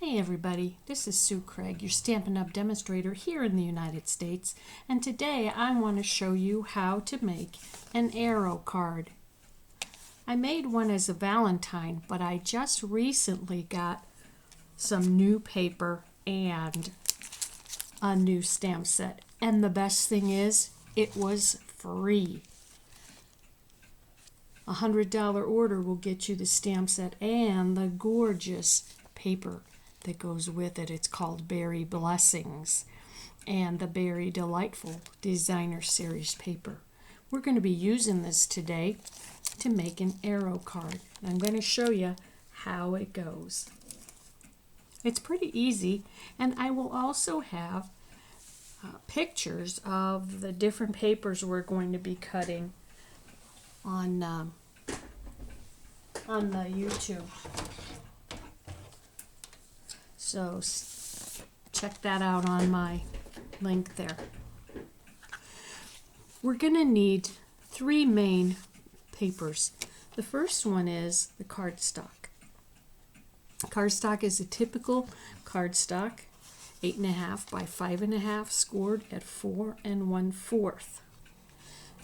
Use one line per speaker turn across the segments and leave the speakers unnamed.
Hey everybody, this is Sue Craig, your Stampin' Up! Demonstrator here in the United States, and today I want to show you how to make an arrow card. I made one as a Valentine, but I just recently got some new paper and a new stamp set, and the best thing is, it was free. A $100 order will get you the stamp set and the gorgeous paper that goes with it. It's called Berry Blessings and the Berry Delightful Designer Series paper. We're going to be using this today to make an arrow card. I'm going to show you how it goes. It's pretty easy, and I will also have pictures of the different papers we're going to be cutting on the YouTube. So check that out on my link there. We're going to need three main papers. The first one is the cardstock. Cardstock is a typical cardstock, 8.5 by 5.5, scored at 4 1/4.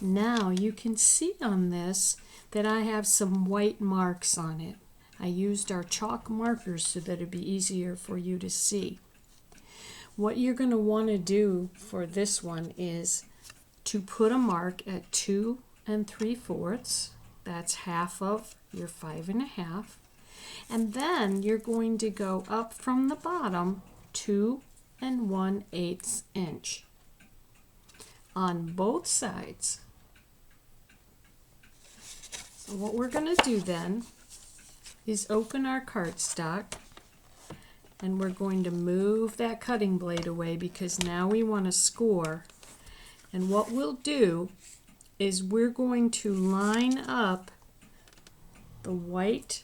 Now you can see on this that I have some white marks on it. I used our chalk markers so that it'd be easier for you to see. What you're going to want to do for this one is to put a mark at 2 3/4. That's half of your 5.5. And then you're going to go up from the bottom 2 1/8 inch on both sides. So what we're going to do then is open our cardstock, and we're going to move that cutting blade away because now we want to score. And what we'll do is we're going to line up the white,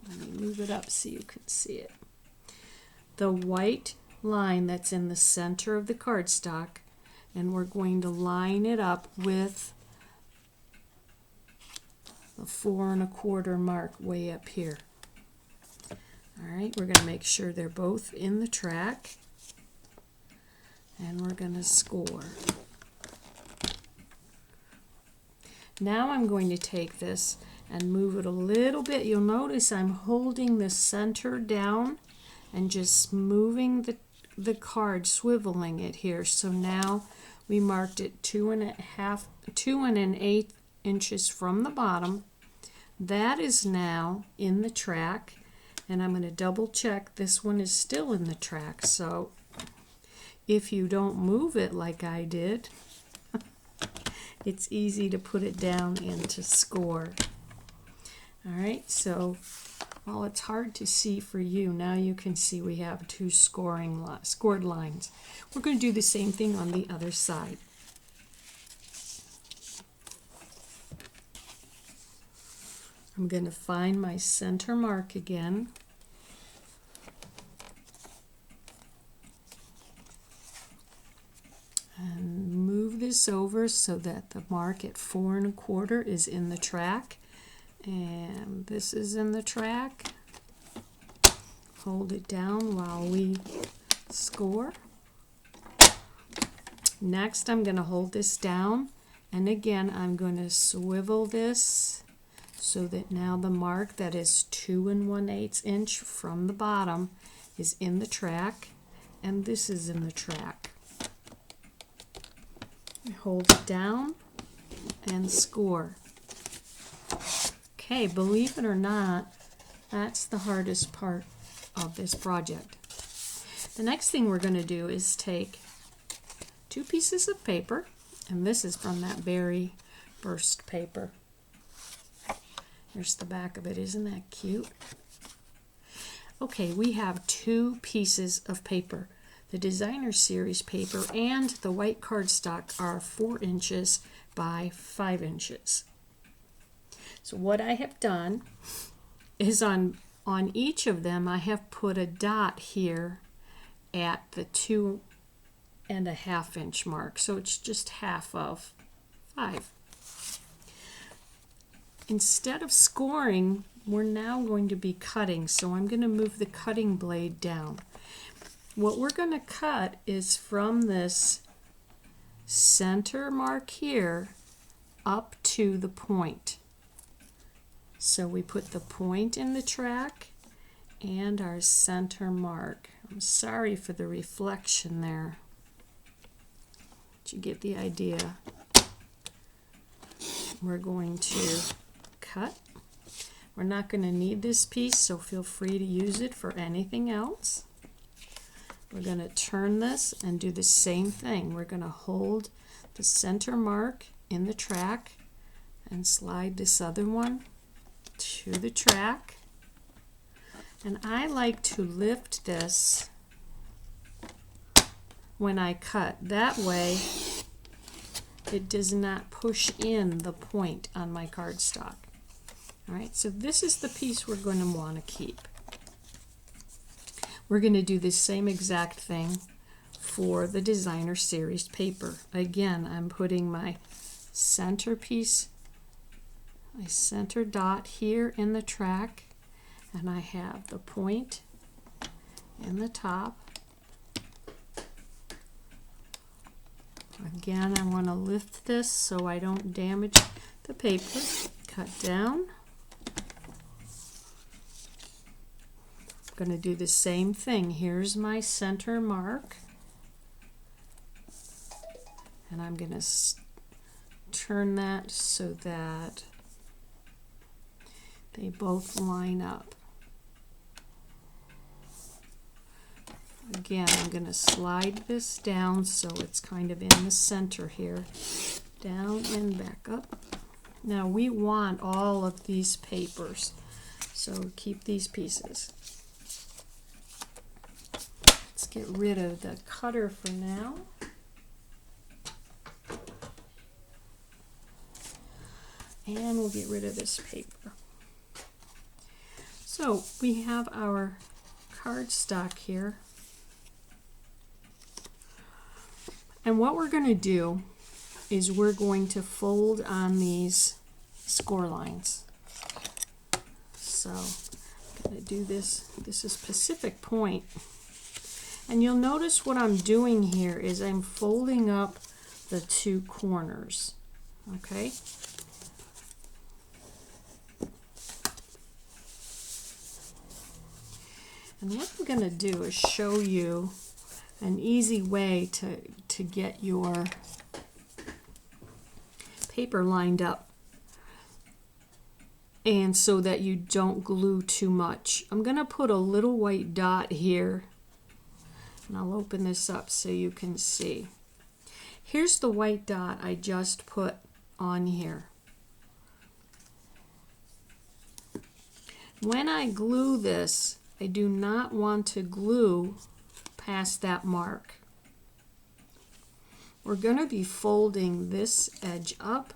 let me move it up so you can see it, the white line that's in the center of the cardstock, and we're going to line it up with the 4 1/4 mark way up here. Alright, we're going to make sure they're both in the track, and we're going to score. Now I'm going to take this and move it a little bit. You'll notice I'm holding the center down and just moving the card, swiveling it here. So now we marked it 2 1/8 inches from the bottom. That is now in the track, and I'm going to double check this one is still in the track. So if you don't move it like I did, it's easy to put it down and to score. Alright, so while it's hard to see for you, now you can see we have two scored lines. We're going to do the same thing on the other side. I'm going to find my center mark again. And move this over so that the mark at 4 1/4 is in the track. And this is in the track. Hold it down while we score. Next, I'm going to hold this down. And again, I'm going to swivel this so that now the mark that is 2 1/8 inch from the bottom is in the track, and this is in the track. Hold it down and score. Okay, believe it or not, that's the hardest part of this project. The next thing we're going to do is take two pieces of paper, and this is from that Berry Burst paper. Here's the back of it. Isn't that cute? Okay, we have two pieces of paper. The Designer Series paper and the white cardstock are 4 inches by 5 inches. So what I have done is on each of them I have put a dot here at the 2 1/2 inch mark. So it's just half of 5. Instead of scoring we're now going to be cutting, so I'm going to move the cutting blade down. What we're going to cut is from this center mark here up to the point. So we put the point in the track and our center mark. I'm sorry for the reflection there. Did you get the idea? We're going to cut. We're not going to need this piece, so feel free to use it for anything else. We're going to turn this and do the same thing. We're going to hold the center mark in the track and slide this other one to the track. And I like to lift this when I cut. That way it does not push in the point on my cardstock. All right, so this is the piece we're going to want to keep. We're going to do the same exact thing for the designer series paper. Again, I'm putting my center piece, my center dot here in the track, and I have the point in the top. Again, I want to lift this so I don't damage the paper. Cut down. I'm going to do the same thing. Here's my center mark, and I'm going to turn that so that they both line up. Again, I'm going to slide this down so it's kind of in the center here. Down and back up. Now we want all of these papers, so keep these pieces. Let's get rid of the cutter for now. And we'll get rid of this paper. So we have our cardstock here. And what we're going to do is we're going to fold on these score lines. So I'm going to do this. This is Pacific Point. And you'll notice what I'm doing here is I'm folding up the two corners. Okay? And what I'm going to do is show you an easy way to get your paper lined up, and so that you don't glue too much. I'm going to put a little white dot here, and I'll open this up so you can see. Here's the white dot I just put on here. When I glue this, I do not want to glue past that mark. We're going to be folding this edge up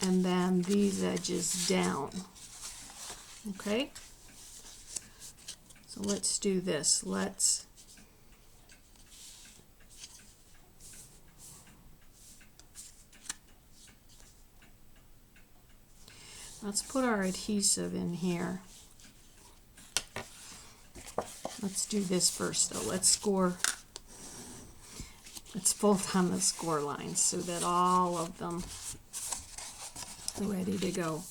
and then these edges down. Okay? So let's do this. Let's put our adhesive in here. Let's do this first though. Let's fold on the score lines so that all of them are ready to go.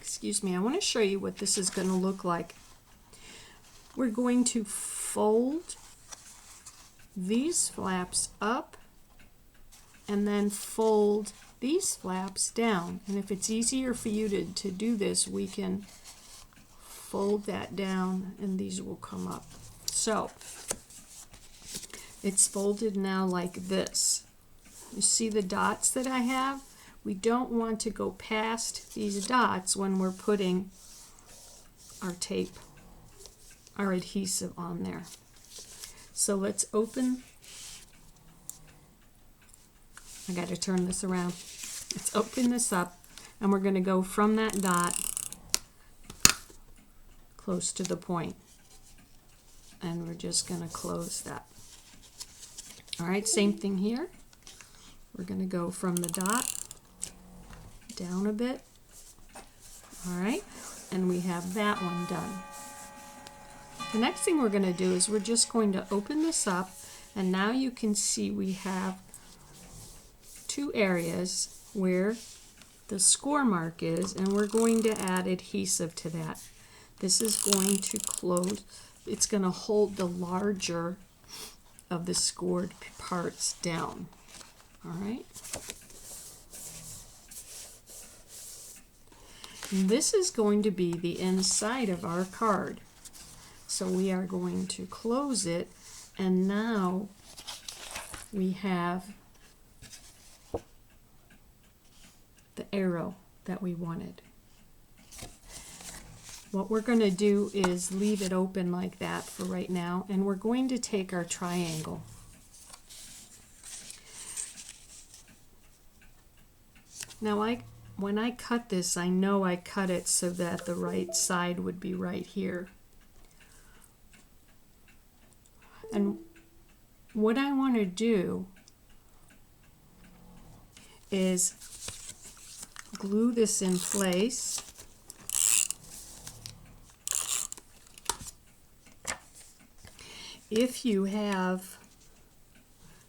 Excuse me, I want to show you what this is going to look like. We're going to fold these flaps up and then fold these flaps down. And if it's easier for you to do this, we can fold that down and these will come up. So it's folded now like this. You see the dots that I have? We don't want to go past these dots when we're putting our tape, our adhesive on there. So let's open. I got to turn this around. Let's open this up, and we're going to go from that dot close to the point, and we're just going to close that. All right, same thing here. We're going to go from the dot down a bit. All right, and we have that one done. The next thing we're going to do is we're just going to open this up, and now you can see we have two areas where the score mark is, and we're going to add adhesive to that. This is going to close, it's going to hold the larger of the scored parts down. All right. And this is going to be the inside of our card. So we are going to close it, and now we have the arrow that we wanted. What we're going to do is leave it open like that for right now, and we're going to take our triangle. Now when I cut this, I know I cut it so that the right side would be right here. And what I want to do is glue this in place. If you have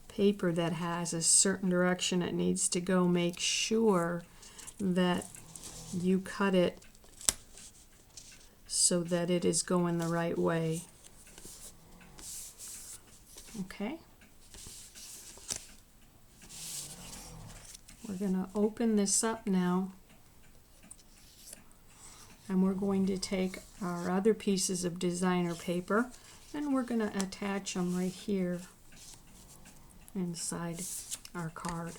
paper that has a certain direction it needs to go, make sure that you cut it so that it is going the right way. Okay. We're going to open this up now, and we're going to take our other pieces of designer paper, and we're going to attach them right here inside our card.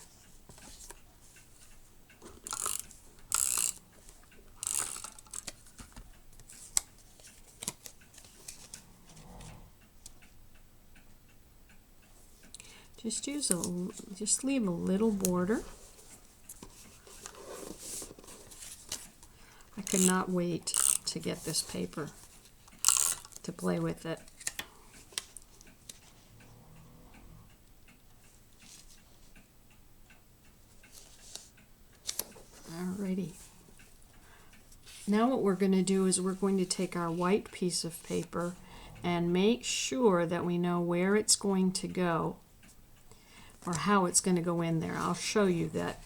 Just leave a little border. I could not wait to get this paper to play with it. Alrighty. Now what we're going to do is we're going to take our white piece of paper and make sure that we know where it's going to go, or how it's going to go in there. I'll show you that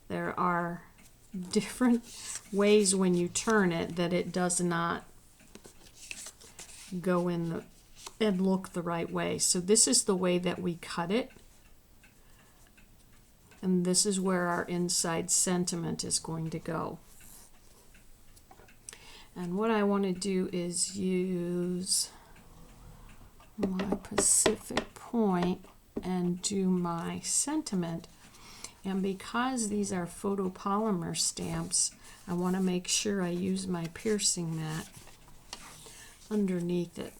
there are different ways when you turn it that it does not go in and look the right way. So this is the way that we cut it, and this is where our inside sentiment is going to go. And what I want to do is use my Pacific Point and do my sentiment. And because these are photopolymer stamps, I want to make sure I use my piercing mat underneath it.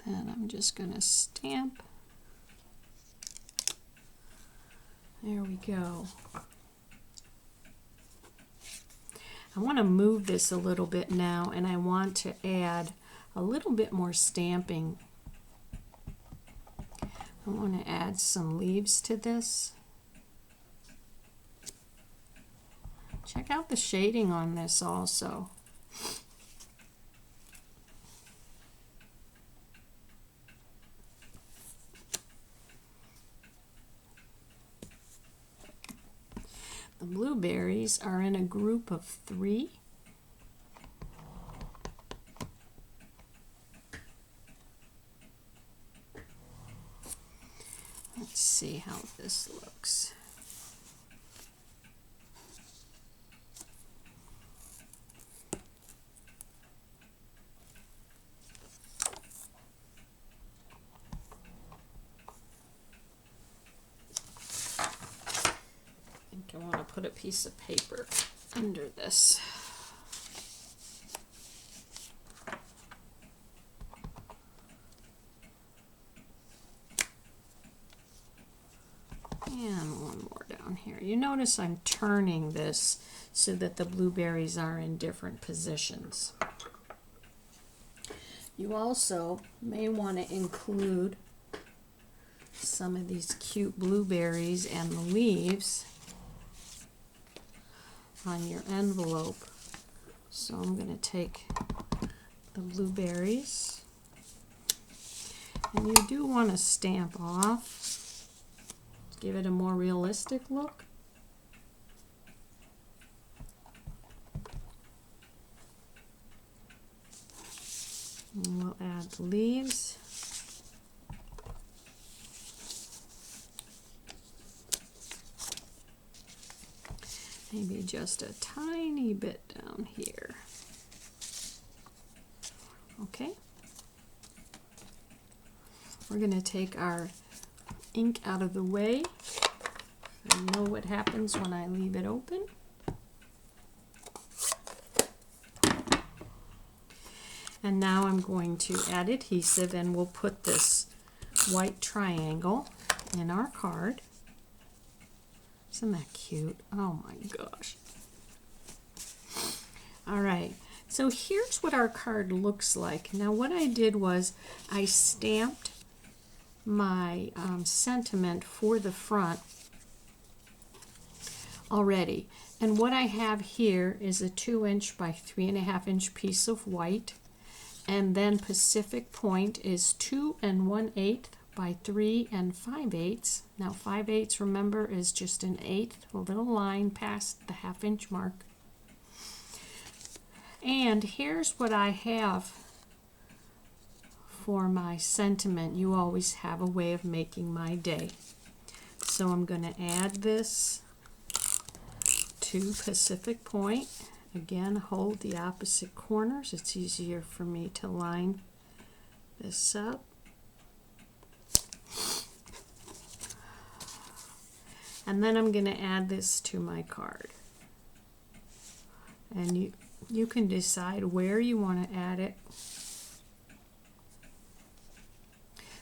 Then I'm just going to stamp. There we go. I want to move this a little bit now, and I want to add a little bit more stamping. I want to add some leaves to this. Check out the shading on this also. The blueberries are in a group of 3. Let's see how this looks. I want to put a piece of paper under this. And one more down here. You notice I'm turning this so that the blueberries are in different positions. You also may want to include some of these cute blueberries and the leaves on your envelope. So I'm going to take the blueberries, and you do want to stamp off, give it a more realistic look. And we'll add the leaves. Maybe just a tiny bit down here. Okay. We're going to take our ink out of the way. I know what happens when I leave it open. And now I'm going to add adhesive, and we'll put this white triangle in our card. Isn't that cute? Oh my gosh. All right, so here's what our card looks like. Now what I did was I stamped my sentiment for the front already. And what I have here is a 2" by 3½ piece of white. And then Pacific Point is 2 1/8 by 3 5/8. Now 5/8, remember, is just an eighth, a little line past the ½ mark. And here's what I have for my sentiment. You always have a way of making my day. So I'm going to add this to Pacific Point. Again, hold the opposite corners. It's easier for me to line this up. And then I'm going to add this to my card. And you can decide where you want to add it.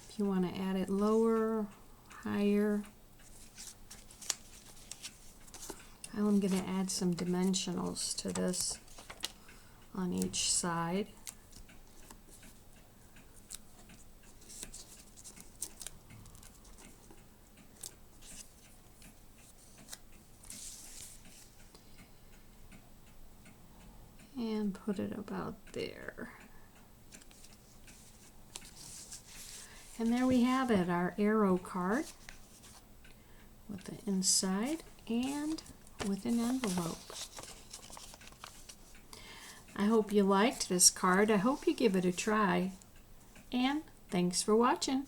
If you want to add it lower, higher. I'm going to add some dimensionals to this on each side. And put it about there. And there we have it, our arrow card with the inside and with an envelope. I hope you liked this card. I hope you give it a try. And thanks for watching.